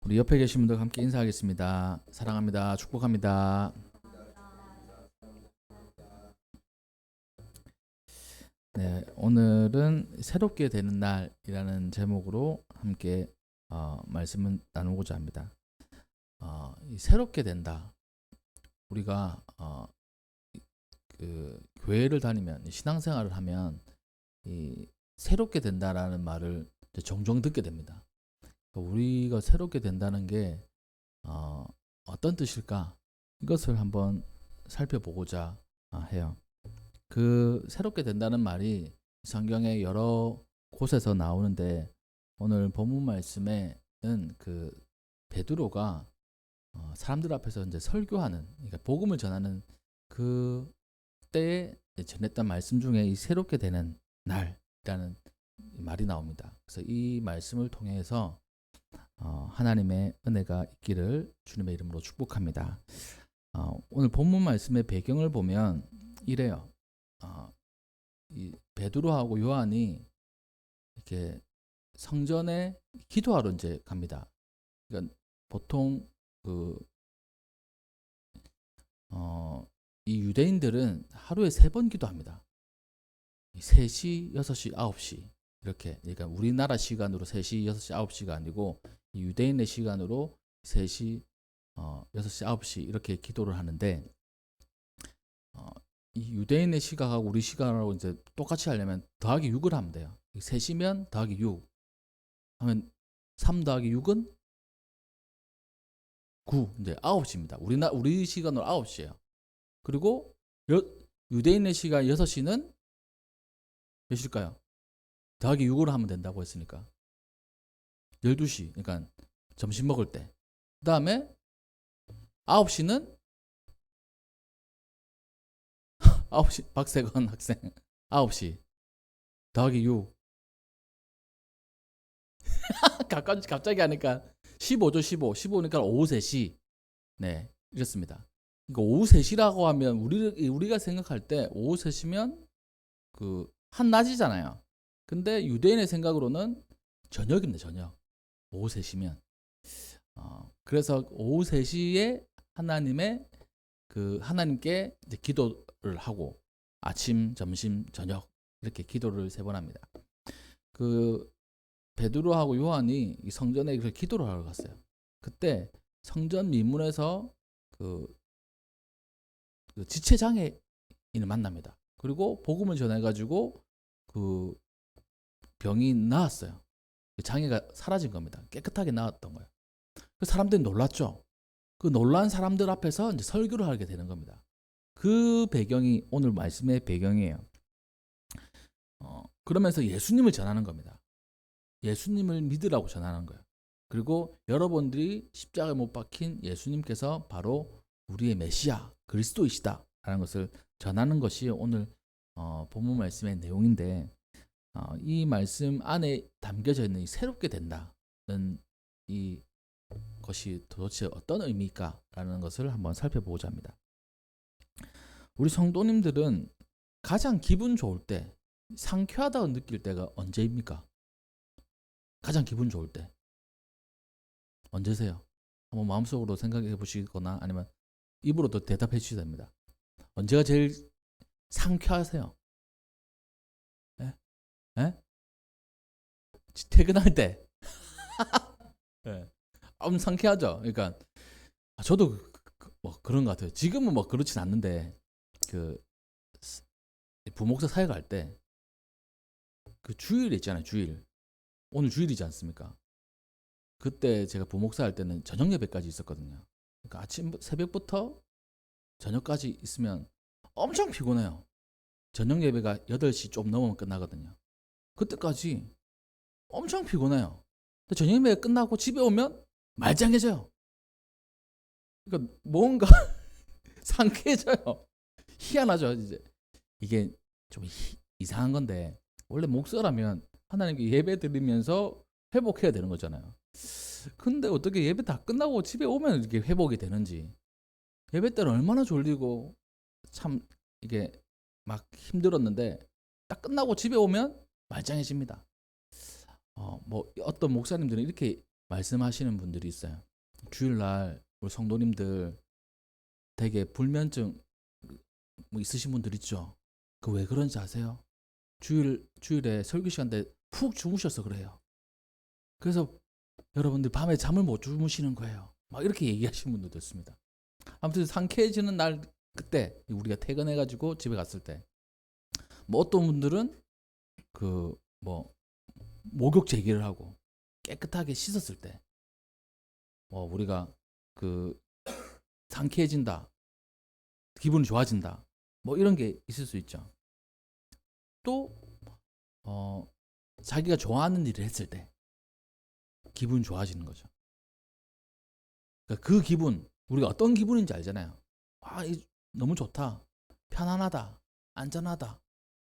우리 옆에 계신 분들 함께 인사하겠습니다. 사랑합니다. 축복합니다. 네, 오늘은 새롭게 되는 날이라는 제목으로 함께 말씀을 나누고자 합니다. 이 새롭게 된다. 우리가 그 교회를 다니면 신앙생활을 하면 이 새롭게 된다라는 말을 종종 듣게 됩니다. 우리가 새롭게 된다는 게 어떤 뜻일까? 이것을 한번 살펴보고자 해요. 그 새롭게 된다는 말이 성경의 여러 곳에서 나오는데 오늘 본문 말씀에는 그 베드로가 사람들 앞에서 이제 설교하는, 그러니까 복음을 전하는 그 때에 전했던 말씀 중에 이 새롭게 되는 날이라는 말이 나옵니다. 그래서 이 말씀을 통해서 하나님의 은혜가 있기를 주님의 이름으로 축복합니다. 오늘 본문 말씀의 배경을 보면 이래요. 이 베드로하고 요한이 이렇게 성전에 기도하러 이제 갑니다. 그러니까 보통 이 유대인들은 하루에 3번 기도합니다. 3시, 6시, 9시 이렇게. 그러니까 우리나라 시간으로 3시, 6시, 9시가 아니고 이 유대인의 시간으로 3시, 6시, 9시 이렇게 기도를 하는데 이 유대인의 시각하고 우리 시간하고 이제 똑같이 하려면 더하기 6을 하면 돼요. 3시면 더하기 6 하면 3 더하기 6은 9, 이제 9시입니다. 우리 시간으로 9시예요. 그리고 유대인의 시간 6시는 몇일까요? 더하기 6으로 하면 된다고 했으니까 12시, 그러니까 점심 먹을 때. 그 다음에 9시는 9시, 박세건 학생 9시 더하기 6 갑자기 하니까 15죠. 15니까 오후 3시. 네, 이렇습니다. 그러니까 오후 3시라고 하면 우리가 생각할 때 오후 3시면 그 한낮이잖아요. 근데 유대인의 생각으로는 저녁입니다. 저녁. 오후 3시면. 그래서 오후 3시에 하나님께 이제 기도를 하고 아침, 점심, 저녁 이렇게 기도를 3번 합니다. 그 베드로하고 요한이 이 성전에 기도를 하러 갔어요. 그때 성전 미문에서 그 지체 장애인을 만납니다. 그리고 복음을 전해가지고 그 병이 나았어요. 장애가 사라진 겁니다. 깨끗하게 나았던 거예요. 그 사람들이 놀랐죠. 그 놀란 사람들 앞에서 이제 설교를 하게 되는 겁니다. 그 배경이 오늘 말씀의 배경이에요. 그러면서 예수님을 전하는 겁니다. 예수님을 믿으라고 전하는 거예요. 그리고 여러분들이 십자가에 못 박힌 예수님께서 바로 우리의 메시아 그리스도이시다라는 것을 전하는 것이 오늘 본문 말씀의 내용인데 이 말씀 안에 담겨져 있는 이 새롭게 된다는 이 것이 도대체 어떤 의미일까라는 것을 한번 살펴보고자 합니다. 우리 성도님들은 가장 기분 좋을 때, 상쾌하다고 느낄 때가 언제입니까? 가장 기분 좋을 때 언제세요? 한번 마음속으로 생각해 보시거나 아니면 입으로도 대답해 주셔야 됩니다. 언제가 제일 상쾌하세요? 예? 예? 퇴근할 때. 예. 상쾌하죠. 그러니까 저도 뭐 그런 것 같아요. 지금은 뭐 그렇진 않는데 그 부목사 사회 갈 때 그 주일 있잖아요. 주일. 오늘 주일이지 않습니까? 그때 제가 부목사 할 때는 저녁 예배까지 있었거든요. 그러니까 새벽부터 저녁까지 있으면 엄청 피곤해요. 저녁 예배가 8시 좀 넘으면 끝나거든요. 그때까지 엄청 피곤해요. 근데 저녁 예배가 끝나고 집에 오면 말짱해져요. 그러니까 뭔가 상쾌해져요. 희한하죠. 이게 좀 이상한 건데 원래 목사라면 하나님께 예배 드리면서 회복해야 되는 거잖아요. 근데 어떻게 예배 다 끝나고 집에 오면 이렇게 회복이 되는지. 예배 때는 얼마나 졸리고 참 이게 막 힘들었는데 딱 끝나고 집에 오면 말짱해집니다. 뭐 어떤 목사님들은 이렇게 말씀하시는 분들이 있어요. 주일날 우리 성도님들 되게 불면증 뭐 있으신 분들 있죠. 그 왜 그런지 아세요? 주일에 설교 시간 때 푹 주무셔서 그래요. 그래서 여러분들 밤에 잠을 못 주무시는 거예요. 막 이렇게 얘기하시는 분들도 있습니다. 아무튼 상쾌해지는 날 그때 우리가 퇴근해가지고 집에 갔을 때 뭐 어떤 분들은 그 뭐 목욕 제기를 하고 깨끗하게 씻었을 때 우리가 그 상쾌해진다, 기분이 좋아진다, 뭐 이런 게 있을 수 있죠. 또 자기가 좋아하는 일을 했을 때 기분 좋아지는 거죠. 그러니까 그 기분, 우리가 어떤 기분인지 알잖아요. 너무 좋다, 편안하다, 안전하다,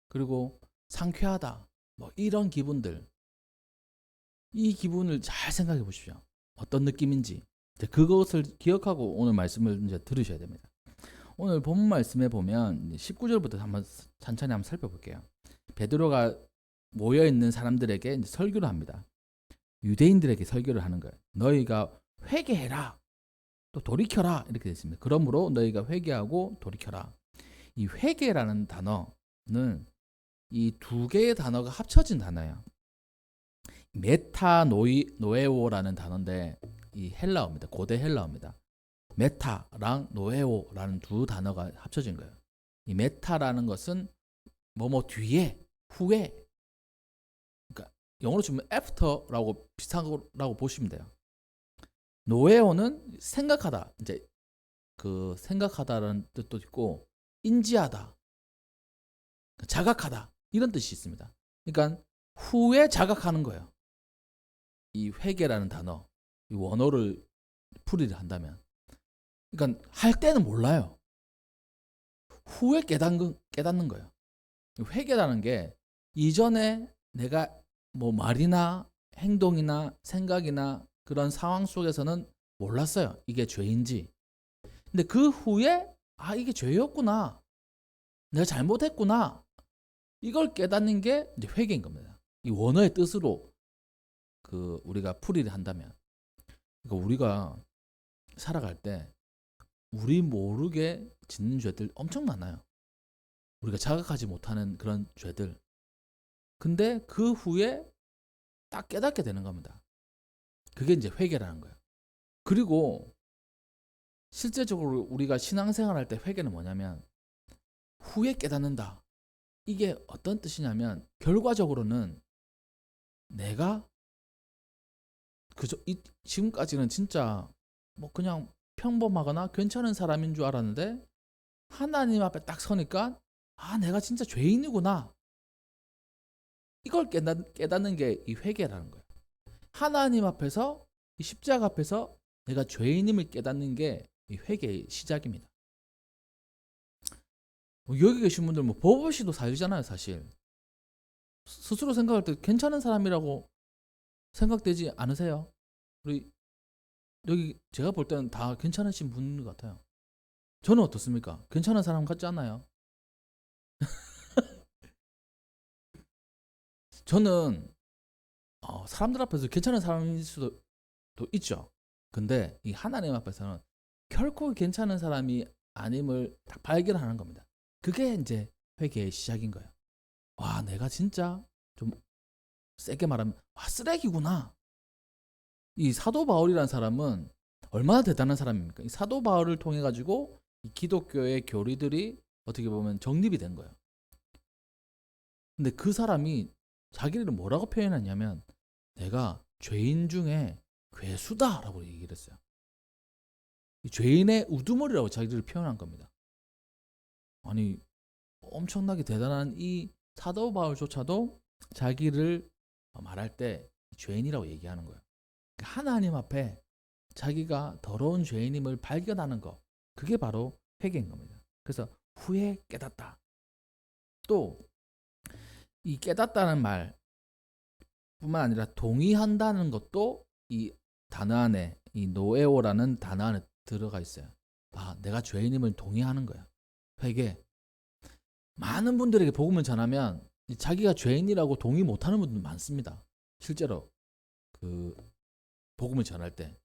그리고 상쾌하다, 뭐 이런 기분들, 이 기분을 잘 생각해 보십시오. 어떤 느낌인지 그것을 기억하고 오늘 말씀을 이제 들으셔야 됩니다. 오늘 본문 말씀에 보면 19절부터 한번 천천히 한번 살펴볼게요. 베드로가 모여 있는 사람들에게 이제 설교를 합니다. 유대인들에게 설교를 하는 거예요. 너희가 회개해라, 또 돌이켜라, 이렇게 되어 있습니다. 그러므로 너희가 회개하고 돌이켜라. 이 회개라는 단어는 이 두 개의 단어가 합쳐진 단어예요. 메타노에오라는 단어인데 이 헬라어입니다. 고대 헬라어입니다. 메타랑 노에오라는 두 단어가 합쳐진 거예요. 이 메타라는 것은 뭐뭐 뒤에, 후에, 그러니까 영어로 치면 after라고 비슷한 거라고 보시면 돼요. 노에오는 생각하다, 이제 그 생각하다라는 뜻도 있고 인지하다, 자각하다, 이런 뜻이 있습니다. 그러니까 후에 자각하는 거예요. 이 회개라는 단어, 이 원어를 풀이를 한다면, 그러니까 할 때는 몰라요. 후에 깨닫는 거예요. 회개라는 게 이전에 내가 뭐 말이나 행동이나 생각이나 그런 상황 속에서는 몰랐어요. 이게 죄인지. 근데 그 후에 이게 죄였구나, 내가 잘못했구나, 이걸 깨닫는 게 이제 회개인 겁니다. 이 원어의 뜻으로 우리가 풀이를 한다면, 그러니까 우리가 살아갈 때 우리 모르게 짓는 죄들 엄청 많아요. 우리가 자각하지 못하는 그런 죄들. 근데 그 후에 딱 깨닫게 되는 겁니다. 그게 이제 회개라는 거예요. 그리고 실제적으로 우리가 신앙생활 할 때 회개는 뭐냐면 후에 깨닫는다. 이게 어떤 뜻이냐면 결과적으로는 내가 지금까지는 진짜 뭐 그냥 평범하거나 괜찮은 사람인 줄 알았는데 하나님 앞에 딱 서니까 내가 진짜 죄인이구나, 이걸 깨닫는 게 이 회개라는 거예요. 하나님 앞에서, 이 십자가 앞에서 내가 죄인임을 깨닫는 게 이 회개의 시작입니다. 여기 계신 분들 뭐 법 없이도 살잖아요. 사실 스스로 생각할 때 괜찮은 사람이라고 생각되지 않으세요? 우리 여기 제가 볼 때는 다 괜찮으신 분 같아요. 저는 어떻습니까? 괜찮은 사람 같지 않아요? 저는 사람들 앞에서 괜찮은 사람일 수도 있죠. 근데 이 하나님 앞에서는 결코 괜찮은 사람이 아님을 딱 발견하는 겁니다. 그게 이제 회개의 시작인 거예요. 내가 진짜 좀 세게 말하면 쓰레기구나. 이 사도 바울이라는 사람은 얼마나 대단한 사람입니까? 이 사도 바울을 통해 가지고 이 기독교의 교리들이 어떻게 보면 정립이 된 거예요. 근데 그 사람이 자기를 뭐라고 표현했냐면 내가 죄인 중에 괴수다라고 얘기를 했어요. 이 죄인의 우두머리라고 자기를 표현한 겁니다. 아니, 엄청나게 대단한 이 사도 바울조차도 자기를 말할 때 죄인이라고 얘기하는 거예요. 하나님 앞에 자기가 더러운 죄인임을 발견하는 것, 그게 바로 회개인 겁니다. 그래서 후에 깨닫다. 또 이 깨닫다는 말 뿐만 아니라 동의한다는 것도 이 단어 안에, 이 노에오라는 단어 안에 들어가 있어요. 내가 죄인임을 동의하는 거야. 회개. 많은 분들에게 복음을 전하면 자기가 죄인이라고 동의 못하는 분들 많습니다. 실제로 복음을 전할 때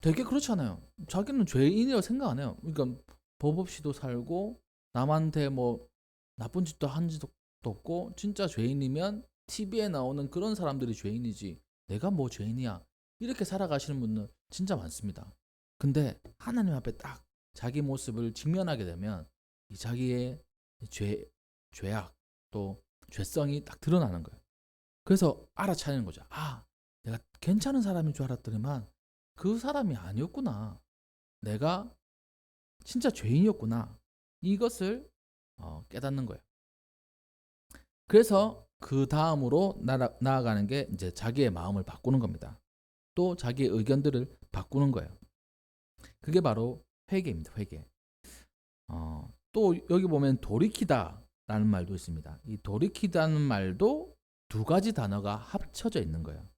되게 그렇잖아요. 자기는 죄인이라고 생각 안 해요. 그러니까 법 없이도 살고 남한테 뭐 나쁜 짓도 한 짓도 없고 진짜 죄인이면 TV에 나오는 그런 사람들이 죄인이지 내가 뭐 죄인이야 이렇게 살아가시는 분들 진짜 많습니다. 근데 하나님 앞에 딱 자기 모습을 직면하게 되면 이 자기의 죄악 또 죄성이 딱 드러나는 거예요. 그래서 알아차리는 거죠. 아, 내가 괜찮은 사람인 줄 알았더니만 그 사람이 아니었구나. 내가 진짜 죄인이었구나. 이것을 깨닫는 거예요. 그래서 그 다음으로 나아가는 게 이제 자기의 마음을 바꾸는 겁니다. 또 자기의 의견들을 바꾸는 거예요. 그게 바로 회개입니다. 회개. 또 여기 보면 돌이키다라는 말도 있습니다. 이 돌이키다는 말도 두 가지 단어가 합쳐져 있는 거예요.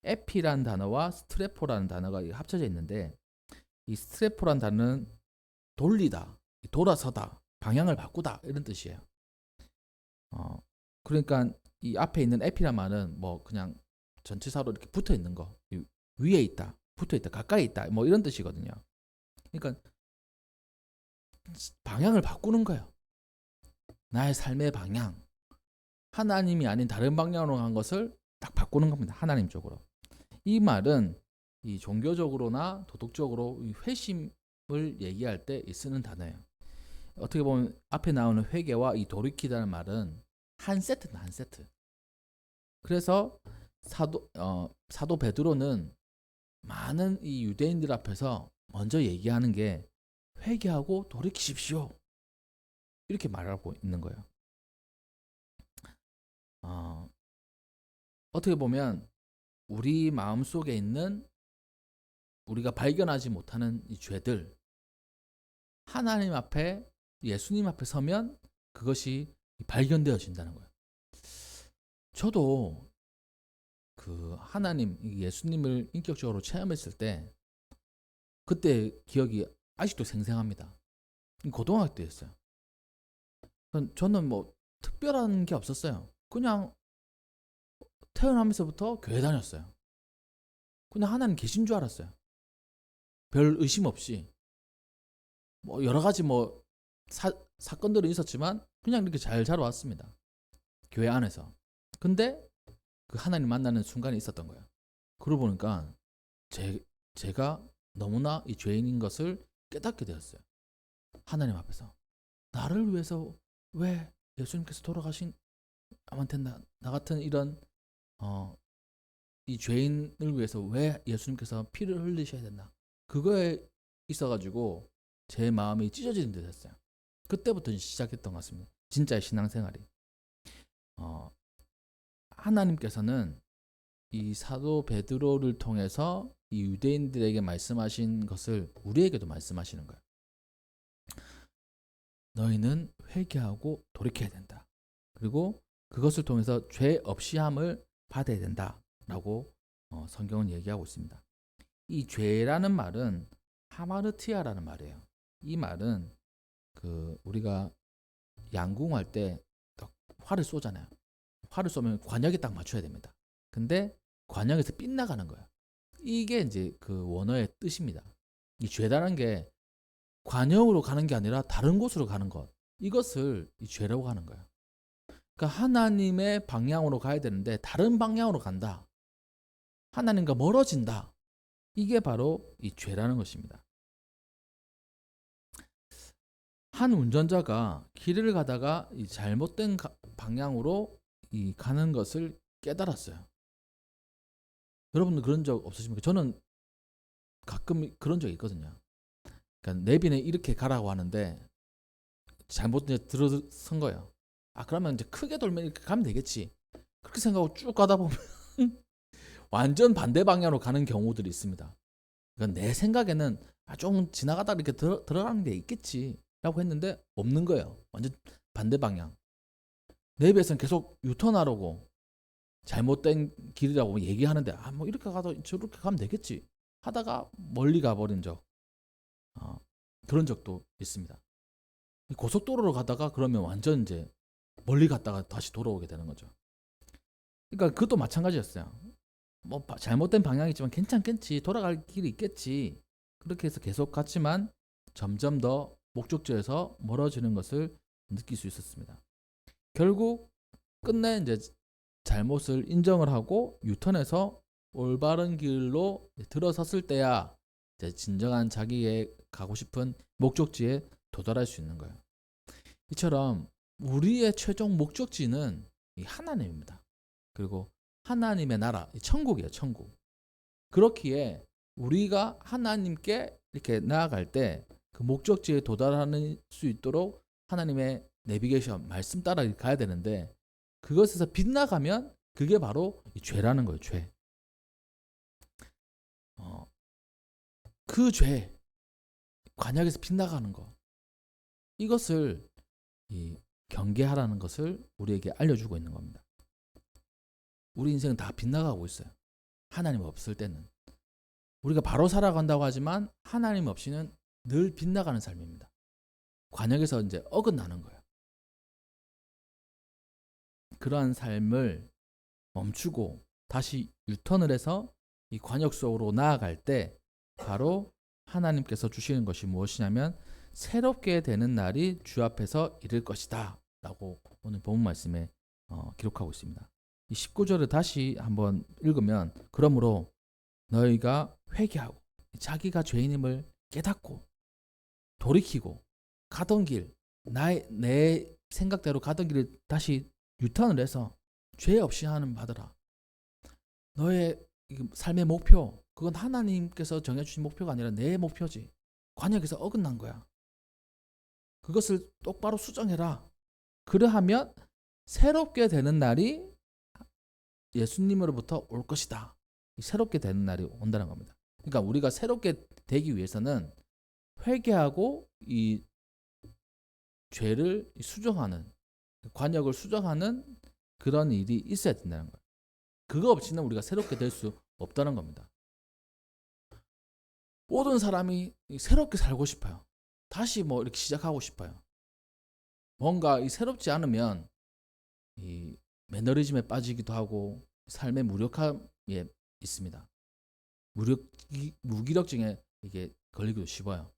에피라는 단어와 스트레포라는 단어가 합쳐져 있는데 이 스트레포라는 단어는 돌리다, 돌아서다, 방향을 바꾸다 이런 뜻이에요. 그러니까 이 앞에 있는 에피란 말은 뭐 그냥 전치사로 이렇게 붙어 있는 거, 위에 있다, 붙어 있다, 가까이 있다, 뭐 이런 뜻이거든요. 그러니까 방향을 바꾸는 거예요. 나의 삶의 방향, 하나님이 아닌 다른 방향으로 간 것을 딱 바꾸는 겁니다. 하나님 쪽으로. 이 말은 이 종교적으로나 도덕적으로 이 회심을 얘기할 때 쓰는 단어예요. 어떻게 보면 앞에 나오는 회개와 이 돌이키다는 말은 한 세트다, 한 세트. 그래서 사도 베드로는 많은 이 유대인들 앞에서 먼저 얘기하는 게 회개하고 돌이키십시오. 이렇게 말하고 있는 거예요. 어떻게 보면 우리 마음속에 있는 우리가 발견하지 못하는 이 죄들 하나님 앞에 예수님 앞에 서면 그것이 발견되어진다는 거예요. 저도 그 하나님 예수님을 인격적으로 체험했을 때 그때 기억이 아직도 생생합니다. 고등학교 때였어요. 저는 뭐 특별한 게 없었어요. 그냥 태어나면서부터 교회 다녔어요. 그냥 하나님 계신 줄 알았어요. 별 의심 없이. 뭐 여러 가지 뭐 사건들은 있었지만 그냥 이렇게 잘 자라왔습니다. 교회 안에서. 근데 그 하나님 만나는 순간이 있었던 거예요. 그러고 보니까 제가 너무나 이 죄인인 것을 깨닫게 되었어요. 하나님 앞에서. 나를 위해서 왜 예수님께서 돌아가신 아무한테 나 같은 이런 이 죄인을 위해서 왜 예수님께서 피를 흘리셔야 된다. 그거에 있어가지고 제 마음이 찢어지는 듯 했어요. 그때부터 시작했던 것 같습니다. 진짜의 신앙생활이. 하나님께서는 이 사도 베드로를 통해서 이 유대인들에게 말씀하신 것을 우리에게도 말씀하시는 거예요. 너희는 회개하고 돌이켜야 된다. 그리고 그것을 통해서 죄 없이함을 받아야 된다라고 성경은 얘기하고 있습니다. 이 죄라는 말은 하마르티아라는 말이에요. 이 말은 그 우리가 양궁할 때 활을 쏘잖아요. 활을 쏘면 관역에 딱 맞춰야 됩니다. 근데 관역에서 빗나가는 거예요. 이게 이제 그 원어의 뜻입니다. 이 죄라는 게 관역으로 가는 게 아니라 다른 곳으로 가는 것. 이것을 이 죄라고 하는 거예요. 그러니까 하나님의 방향으로 가야 되는데 다른 방향으로 간다. 하나님과 멀어진다. 이게 바로 이 죄라는 것입니다. 한 운전자가 길을 가다가 이 잘못된 방향으로 가는 것을 깨달았어요. 여러분들 그런 적 없으십니까? 저는 가끔 그런 적이 있거든요. 그러니까 내비는 이렇게 가라고 하는데 잘못 들어선 거예요. 아, 그러면 이제 크게 돌면 이렇게 가면 되겠지. 그렇게 생각하고 쭉 가다 보면 완전 반대 방향으로 가는 경우들이 있습니다. 그러니까 내 생각에는 좀 지나가다 이렇게 들어가는 게 있겠지라고 했는데 없는 거예요. 완전 반대 방향. 내비에서는 계속 유턴하라고 잘못된 길이라고 얘기하는데 뭐 이렇게 가도 저렇게 가면 되겠지 하다가 멀리 가버린 적 그런 적도 있습니다. 고속도로로 가다가 그러면 완전 이제 멀리 갔다가 다시 돌아오게 되는 거죠. 그러니까 그것도 마찬가지였어요. 뭐 잘못된 방향이지만 괜찮겠지, 돌아갈 길이 있겠지, 그렇게 해서 계속 갔지만 점점 더 목적지에서 멀어지는 것을 느낄 수 있었습니다. 결국 끝내 이제 잘못을 인정을 하고 유턴해서 올바른 길로 들어섰을 때야 이제 진정한 자기의 가고 싶은 목적지에 도달할 수 있는 거예요. 이처럼 우리의 최종 목적지는 이 하나님입니다. 그리고 하나님의 나라, 천국이에요, 천국. 그렇기에 우리가 하나님께 이렇게 나아갈 때 그 목적지에 도달하는 수 있도록 하나님의 내비게이션, 말씀 따라 가야 되는데, 그것에서 빗나가면 그게 바로 이 죄라는 거예요, 죄. 그 죄, 관역에서 빗나가는 거, 이것을 경계하라는 것을 우리에게 알려주고 있는 겁니다. 우리 인생은 다 빗나가고 있어요. 하나님 없을 때는. 우리가 바로 살아간다고 하지만 하나님 없이는 늘 빗나가는 삶입니다. 관역에서 이제 어긋나는 거예요. 그러한 삶을 멈추고 다시 유턴을 해서 이 관역 속으로 나아갈 때 바로 하나님께서 주시는 것이 무엇이냐면 새롭게 되는 날이 주 앞에서 이를 것이다 라고 오늘 본문 말씀에 기록하고 있습니다. 이 19절을 다시 한번 읽으면, 그러므로 너희가 회개하고 자기가 죄인임을 깨닫고 돌이키고 가던 길, 내 생각대로 가던 길을 다시 유턴을 해서 죄 없이 하는 받으라. 너의 삶의 목표, 그건 하나님께서 정해주신 목표가 아니라 내 목표지. 관역에서 어긋난 거야. 그것을 똑바로 수정해라. 그러하면 새롭게 되는 날이 예수님으로부터 올 것이다. 새롭게 되는 날이 온다는 겁니다. 그러니까 우리가 새롭게 되기 위해서는 회개하고 이 죄를 수정하는, 관역을 수정하는 그런 일이 있어야 된다는 거예요. 그거 없이는 우리가 새롭게 될 수 없다는 겁니다. 모든 사람이 새롭게 살고 싶어요. 다시 뭐 이렇게 시작하고 싶어요. 뭔가 새롭지 않으면 이 매너리즘에 빠지기도 하고 삶의 무력함에 있습니다. 무기력증에 이게 걸리기도 쉬워요.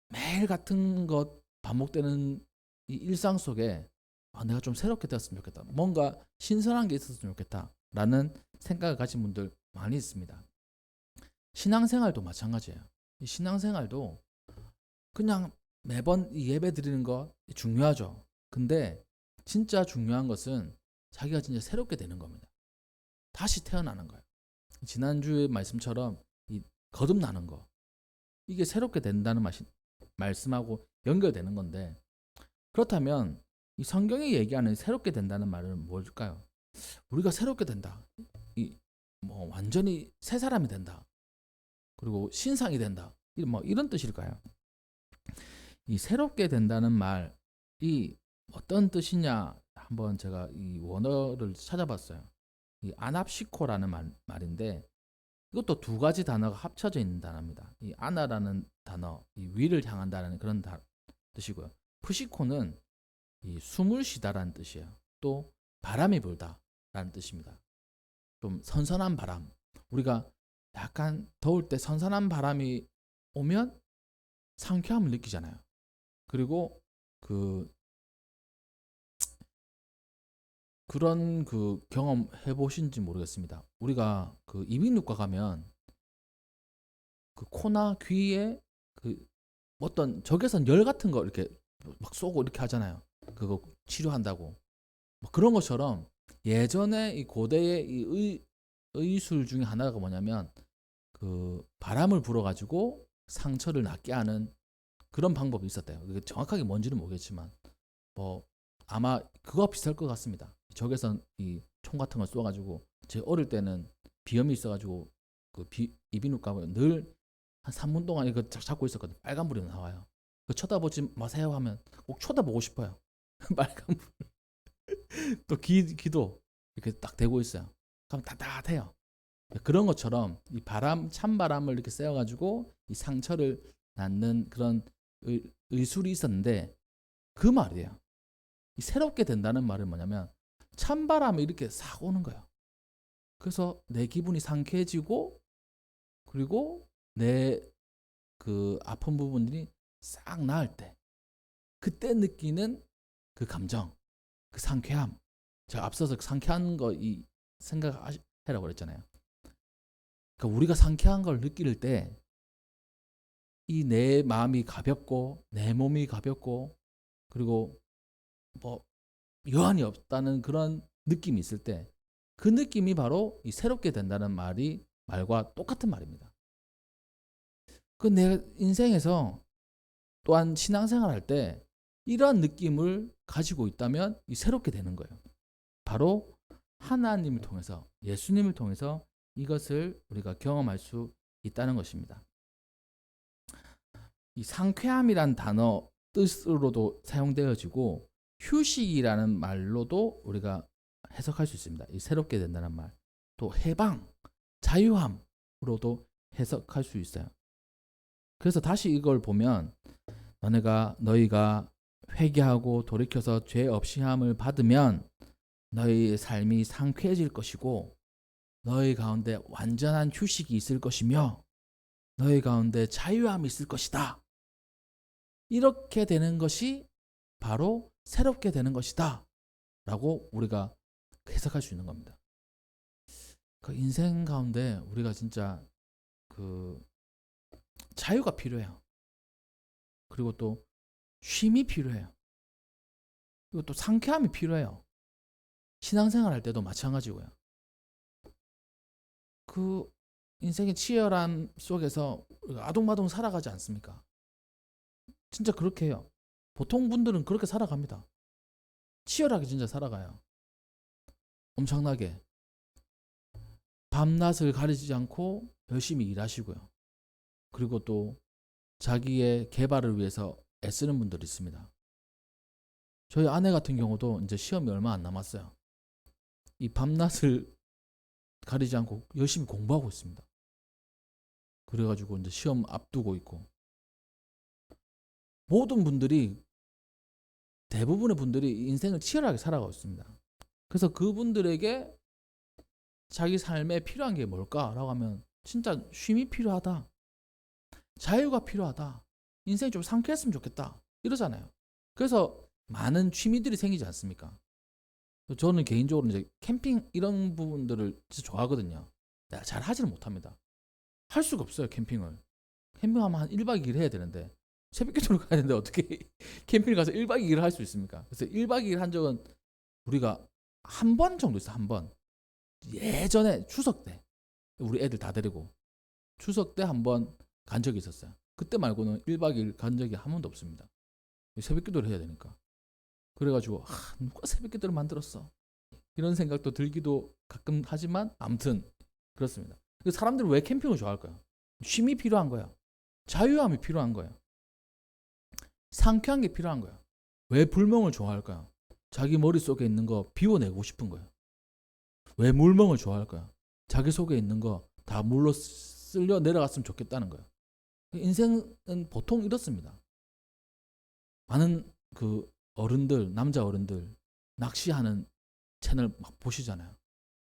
매일 같은 것 반복되는 이 일상 속에 내가 좀 새롭게 되었으면 좋겠다, 뭔가 신선한 게 있었으면 좋겠다 라는 생각을 가진 분들 많이 있습니다. 신앙생활도 마찬가지예요. 이 신앙생활도 그냥 매번 예배 드리는 거 중요하죠. 근데 진짜 중요한 것은 자기가 진짜 새롭게 되는 겁니다. 다시 태어나는 거예요. 지난주의 말씀처럼 이 거듭나는 거, 이게 새롭게 된다는 말씀하고 연결되는 건데, 그렇다면 이 성경이 얘기하는 새롭게 된다는 말은 뭘까요? 우리가 새롭게 된다, 뭐 완전히 새 사람이 된다, 그리고 신상이 된다, 이런 뜻일까요? 이 새롭게 된다는 말이 어떤 뜻이냐, 한번 제가 이 원어를 찾아봤어요. 이 아납시코라는 말인데, 이것도 두 가지 단어가 합쳐져 있는 단어입니다. 이 아나라는 단어, 이 위를 향한다는 그런 뜻이고요. 푸시코는 이 숨을 쉬다라는 뜻이에요. 또 바람이 불다라는 뜻입니다. 좀 선선한 바람. 우리가 약간 더울 때 선선한 바람이 오면 상쾌함을 느끼잖아요. 그리고 그런 경험 해보신지 모르겠습니다. 우리가 이비인후과 가면 코나 귀에 어떤 적외선 열 같은 거 이렇게 막 쏘고 이렇게 하잖아요. 그거 치료한다고. 뭐 그런 것처럼 예전에 이 고대의 이 의술 중에 하나가 뭐냐면 바람을 불어가지고 상처를 낫게 하는 그런 방법이 있었대요. 그게 정확하게 뭔지는 모르겠지만 뭐 아마 그거와 비슷할 것 같습니다. 적외선 이 총 같은 걸 쏘가지고, 제 어릴 때는 비염이 있어가지고 이비인후과 늘 한 3분 동안 이거 잡고 있었거든요. 빨간불이 나와요. 쳐다보지 마세요 하면 꼭 쳐다보고 싶어요. 빨간불. 또 귀도 이렇게 딱 대고 있어요. 그럼 따뜻해요. 그런 것처럼 이 찬바람을 이렇게 쐬어가지고 이 상처를 낫는 그런 의술이 있었는데, 그 말이에요. 이 새롭게 된다는 말은 뭐냐면 찬바람이 이렇게 싹 오는 거예요. 그래서 내 기분이 상쾌해지고 그리고 내 그 아픈 부분들이 싹 나을 때 그때 느끼는 그 감정, 그 상쾌함. 제가 앞서서 상쾌한 거 이 생각해라고 그랬잖아요. 그러니까 우리가 상쾌한 걸 느낄 때 이 내 마음이 가볍고 내 몸이 가볍고 그리고 뭐 여한이 없다는 그런 느낌이 있을 때 그 느낌이 바로 이 새롭게 된다는 말과 똑같은 말입니다. 그 내 인생에서 또한 신앙생활 할 때 이러한 느낌을 가지고 있다면 이 새롭게 되는 거예요. 바로 하나님을 통해서 예수님을 통해서 이것을 우리가 경험할 수 있다는 것입니다. 이 상쾌함이란 단어 뜻으로도 사용되어지고 휴식이라는 말로도 우리가 해석할 수 있습니다. 이 새롭게 된다는 말. 또 해방, 자유함으로도 해석할 수 있어요. 그래서 다시 이걸 보면 너희가 회개하고 돌이켜서 죄 없이 함을 받으면 너희의 삶이 상쾌해질 것이고 너희 가운데 완전한 휴식이 있을 것이며 너희 가운데 자유함이 있을 것이다. 이렇게 되는 것이 바로 새롭게 되는 것이다. 라고 우리가 해석할 수 있는 겁니다. 그 인생 가운데 우리가 진짜 그 자유가 필요해요. 그리고 또 쉼이 필요해요. 그리고 또 상쾌함이 필요해요. 신앙생활 할 때도 마찬가지고요. 그 인생의 치열함 속에서 아동마동 살아가지 않습니까? 진짜 그렇게 해요. 보통 분들은 그렇게 살아갑니다. 치열하게 진짜 살아가요. 엄청나게. 밤낮을 가리지 않고 열심히 일하시고요. 그리고 또 자기의 개발을 위해서 애쓰는 분들이 있습니다. 저희 아내 같은 경우도 이제 시험이 얼마 안 남았어요. 이 밤낮을 가리지 않고 열심히 공부하고 있습니다. 그래가지고 이제 시험 앞두고 있고 모든 분들이 대부분의 분들이 인생을 치열하게 살아가고 있습니다. 그래서 그분들에게 자기 삶에 필요한 게 뭘까라고 하면 진짜 쉼이 필요하다. 자유가 필요하다. 인생이 좀 상쾌했으면 좋겠다. 이러잖아요. 그래서 많은 취미들이 생기지 않습니까? 저는 개인적으로 이제 캠핑 이런 부분들을 진짜 좋아하거든요. 내가 잘 하지는 못합니다. 할 수가 없어요, 캠핑을. 캠핑하면 한 1박 2일 해야 되는데 새벽기도를 가야 되는데 어떻게 캠핑을 가서 1박 2일을 할 수 있습니까? 그래서 1박 2일 한 적은 우리가 한 번 정도 있어요. 한 번. 예전에 추석 때 우리 애들 다 데리고 추석 때 한 번 간 적이 있었어요. 그때 말고는 1박 2일 간 적이 한 번도 없습니다. 새벽기도를 해야 되니까. 그래가지고 누가 새벽기도를 만들었어? 이런 생각도 들기도 가끔 하지만 아무튼 그렇습니다. 사람들은 왜 캠핑을 좋아할까요? 쉼이 필요한 거야. 자유함이 필요한 거예요. 상쾌한 게 필요한 거야. 왜 불멍을 좋아할까요? 자기 머릿속에 있는 거 비워내고 싶은 거예요. 왜 물멍을 좋아할까요? 자기 속에 있는 거 다 물로 쓸려 내려갔으면 좋겠다는 거예요. 인생은 보통 이렇습니다. 많은 그 어른들, 남자 어른들 낚시하는 채널 막 보시잖아요.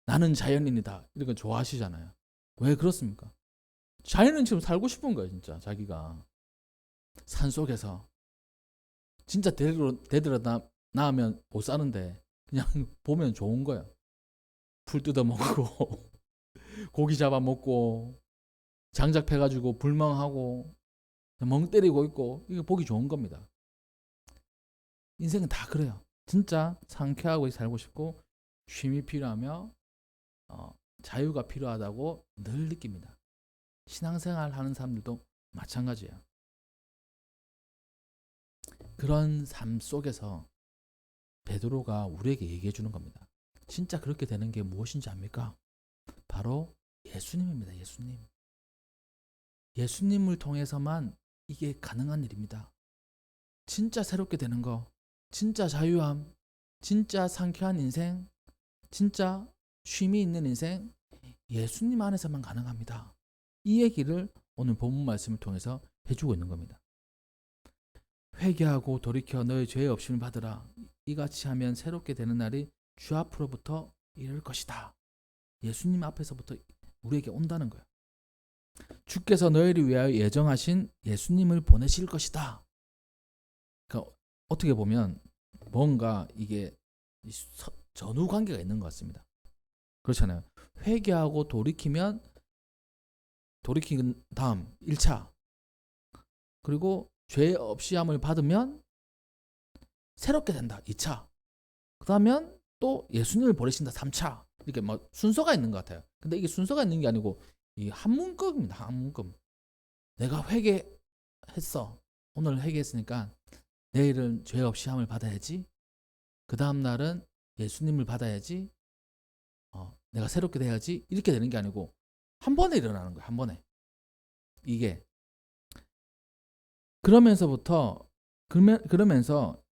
나는 자연인이다. 이런 거 좋아하시잖아요. 왜 그렇습니까? 자연은 지금 살고 싶은 거예요, 진짜 자기가. 산속에서 진짜 되들어 나면 못 사는데 그냥 보면 좋은 거예요. 풀 뜯어 먹고 고기 잡아 먹고 장작 패가지고 불멍하고 멍 때리고 있고 이게 보기 좋은 겁니다. 인생은 다 그래요. 진짜 상쾌하고 살고 싶고 쉼이 필요하며 자유가 필요하다고 늘 느낍니다. 신앙생활 하는 사람들도 마찬가지예요. 그런 삶 속에서 베드로가 우리에게 얘기해 주는 겁니다. 진짜 그렇게 되는 게 무엇인지 압니까? 바로 예수님입니다. 예수님. 예수님을 통해서만 이게 가능한 일입니다. 진짜 새롭게 되는 거, 진짜 자유함, 진짜 상쾌한 인생, 진짜 쉼이 있는 인생, 예수님 안에서만 가능합니다. 이 얘기를 오늘 본문 말씀을 통해서 해주고 있는 겁니다. 회개하고 돌이켜 너의 죄의 없음을 받으라. 이같이 하면 새롭게 되는 날이 주 앞으로부터 이를 것이다. 예수님 앞에서부터 우리에게 온다는 거예요. 주께서 너희를 위하여 예정하신 예수님을 보내실 것이다. 그러니까 어떻게 보면 뭔가 이게 전후 관계가 있는 것 같습니다. 그렇잖아요. 회개하고 돌이킨 다음 1차, 그리고 죄 없이 함을 받으면 새롭게 된다 2차, 그 다음엔 또 예수님을 버리신다 3차. 이렇게 뭐 순서가 있는 것 같아요. 근데 이게 순서가 있는 게 아니고 이 한 문급입니다. 한 문급. 내가 회개했어. 오늘 회개했으니까 내일은 죄 없이 함을 받아야지. 그 다음 날은 예수님을 받아야지. 내가 새롭게 돼야지. 이렇게 되는 게 아니고 한 번에 일어나는 거예요. 한 번에. 이게 그러면서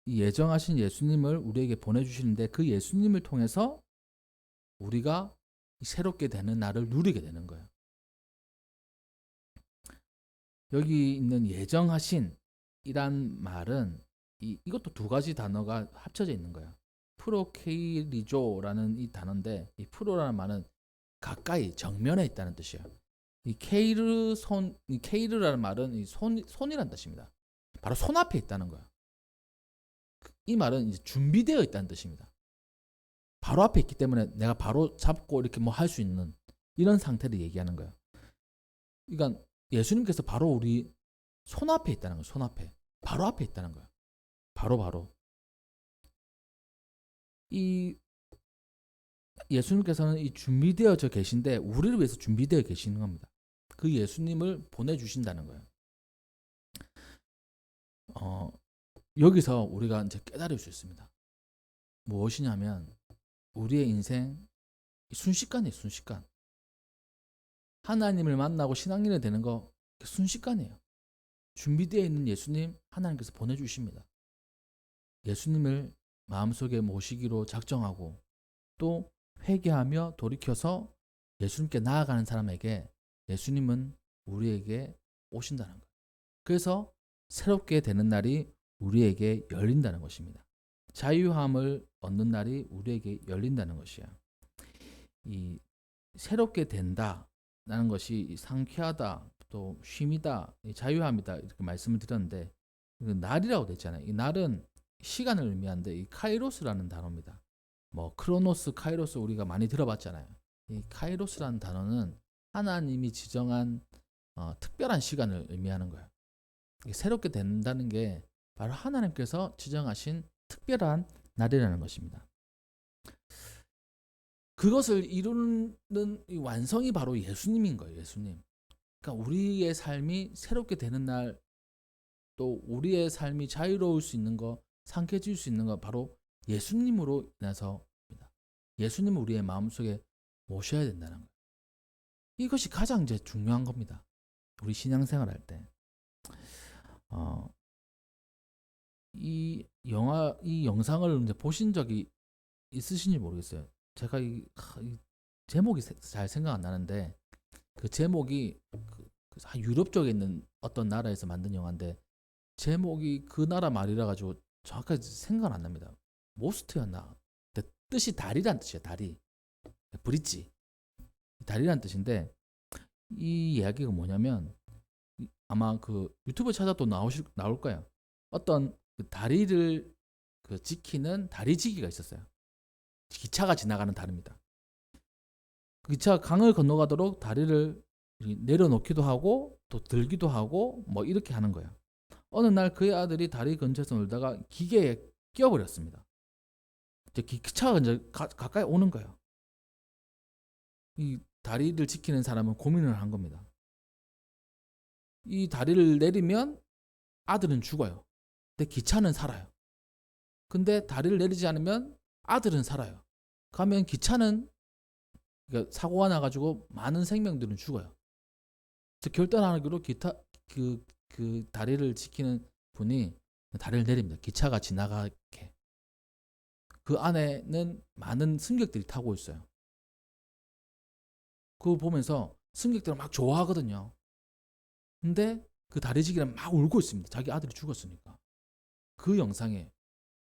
이 예정하신 예수님을 우리에게 보내주시는데 그 예수님을 통해서 우리가 새롭게 되는 날을 누리게 되는 거예요. 여기 있는 예정하신 이란 말은 이것도 두 가지 단어가 합쳐져 있는 거예요. 프로케이리조라는 이 단어인데, 이 프로라는 말은 가까이 정면에 있다는 뜻이에요. 이 케이르라는 말은 이 손이라는 뜻입니다. 바로 손 앞에 있다는 거예요. 이 말은 이제 준비되어 있다는 뜻입니다. 바로 앞에 있기 때문에 내가 바로 잡고 이렇게 뭐 할 수 있는 이런 상태를 얘기하는 거예요. 그러니까 예수님께서 바로 우리 손 앞에 있다는 거예요. 손 앞에. 바로 앞에 있다는 거예요. 바로. 이 예수님께서는 이 준비되어져 계신데 우리를 위해서 준비되어 계시는 겁니다. 그 예수님을 보내주신다는 거예요. 여기서 우리가 이제 깨달을 수 있습니다. 무엇이냐면 우리의 인생 순식간이에요. 순식간. 하나님을 만나고 신앙인이 되는 거 순식간이에요. 준비되어 있는 예수님 하나님께서 보내주십니다. 예수님을 마음속에 모시기로 작정하고 또 회개하며 돌이켜서 예수님께 나아가는 사람에게 예수님은 우리에게 오신다는 거예요. 그래서 새롭게 되는 날이 우리에게 열린다는 것입니다. 자유함을 얻는 날이 우리에게 열린다는 것이야. 이 새롭게 된다라는 것이 상쾌하다, 또 쉼이다, 자유함이다 이렇게 말씀을 드렸는데 날이라고 됐잖아요. 이 날은 시간을 의미하는데 이 카이로스라는 단어입니다. 뭐 크로노스, 카이로스 우리가 많이 들어봤잖아요. 이 카이로스라는 단어는 하나님이 지정한 특별한 시간을 의미하는 거예요. 새롭게 된다는 게 바로 하나님께서 지정하신 특별한 날이라는 것입니다. 그것을 이루는 이 완성이 바로 예수님인 거예요. 예수님. 그러니까 우리의 삶이 새롭게 되는 날, 또 우리의 삶이 자유로울 수 있는 거, 상쾌해질 수 있는 거 바로 예수님으로 인해서입니다. 예수님을 우리의 마음속에 모셔야 된다는 거예요. 이것이 가장 이제 중요한 겁니다. 우리 신앙생활 할 때. 이 영상을 이제 보신 적이 있으신지 모르겠어요. 제가 이 제목이 잘 생각 안 나는데 그 제목이 유럽 쪽에 있는 어떤 나라에서 만든 영화인데 제목이 그 나라 말이라 가지고 정확하게 생각 안 납니다. 모스트였나? 뜻이 다리란 뜻이에요. 다리. 브릿지. 다리란 뜻인데 이 이야기가 뭐냐면 아마 그 유튜브 찾아도 나올 거예요. 어떤 그 다리를 지키는 다리지기가 있었어요. 기차가 지나가는 다리입니다. 그 기차가 강을 건너가도록 다리를 내려놓기도 하고 또 들기도 하고 뭐 이렇게 하는 거예요. 어느 날 그의 아들이 다리 근처에서 놀다가 기계에 끼어버렸습니다. 이제 기차가 이제 가까이 오는 거예요. 이 다리를 지키는 사람은 고민을 한 겁니다. 이 다리를 내리면 아들은 죽어요. 근데 기차는 살아요. 근데 다리를 내리지 않으면 아들은 살아요. 그러면 기차는 그러니까 사고가 나가지고 많은 생명들은 죽어요. 결단하기로 그 다리를 지키는 분이 다리를 내립니다. 기차가 지나가게. 그 안에는 많은 승객들이 타고 있어요. 그거 보면서 승객들은 막 좋아하거든요. 근데 그 다리지기는 막 울고 있습니다. 자기 아들이 죽었으니까. 그 영상에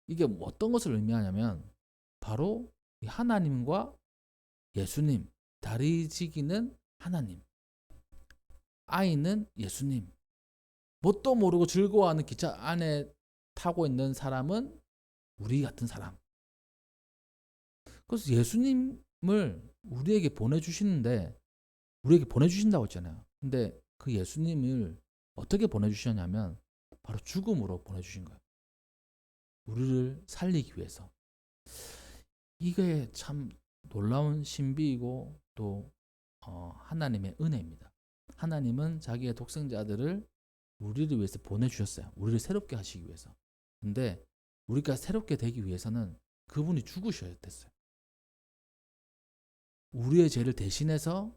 이게 어떤 것을 의미하냐면 바로 하나님과 예수님, 다리지기는 하나님, 아이는 예수님. 뭣도 모르고 즐거워하는 기차 안에 타고 있는 사람은 우리 같은 사람. 그래서 예수님을 우리에게 보내주시는데, 우리에게 보내주신다고 했잖아요. 근데 그 예수님을 어떻게 보내주셨냐면 바로 죽음으로 보내주신 거예요. 우리를 살리기 위해서. 이게 참 놀라운 신비이고 또 하나님의 은혜입니다. 하나님은 자기의 독생자들을 우리를 위해서 보내주셨어요. 우리를 새롭게 하시기 위해서. 근데 우리가 새롭게 되기 위해서는 그분이 죽으셔야 됐어요. 우리의 죄를 대신해서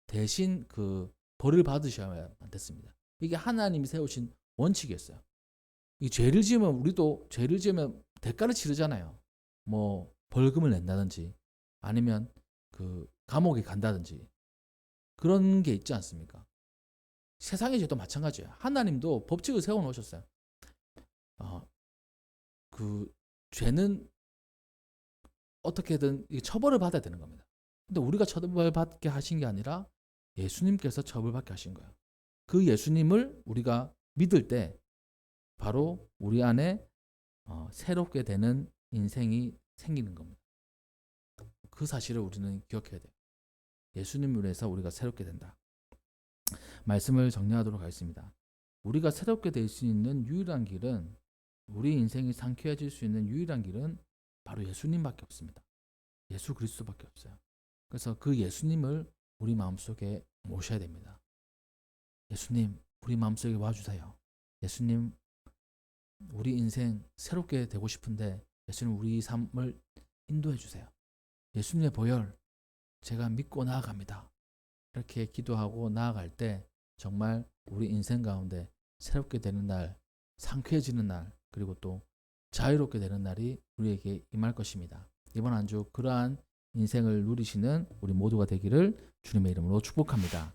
대신 그 벌을 받으셔야만 됐습니다. 이게 하나님이 세우신 원칙이었어요. 이 죄를 지으면 우리도 죄를 지으면 대가를 치르잖아요. 뭐 벌금을 낸다든지 아니면 그 감옥에 간다든지 그런 게 있지 않습니까? 세상의 죄도 마찬가지예요. 하나님도 법칙을 세워 놓으셨어요. 그 죄는 어떻게든 처벌을 받아야 되는 겁니다. 근데 우리가 처벌받게 하신 게 아니라 예수님께서 처벌받게 하신 거예요. 그 예수님을 우리가 믿을 때 바로 우리 안에 새롭게 되는 인생이 생기는 겁니다. 그 사실을 우리는 기억해야 돼요. 예수님을 위해서 우리가 새롭게 된다. 말씀을 정리하도록 하겠습니다. 우리가 새롭게 될 수 있는 유일한 길은, 우리 인생이 상쾌해질 수 있는 유일한 길은 바로 예수님밖에 없습니다. 예수 그리스도밖에 없어요. 그래서 그 예수님을 우리 마음속에 모셔야 됩니다. 예수님, 우리 마음속에 와주세요. 예수님, 우리 인생 새롭게 되고 싶은데 예수님 우리 삶을 인도해 주세요. 예수님의 보혈 제가 믿고 나아갑니다. 이렇게 기도하고 나아갈 때 정말 우리 인생 가운데 새롭게 되는 날, 상쾌해지는 날, 그리고 또 자유롭게 되는 날이 우리에게 임할 것입니다. 이번 한 주 그러한 인생을 누리시는 우리 모두가 되기를 주님의 이름으로 축복합니다.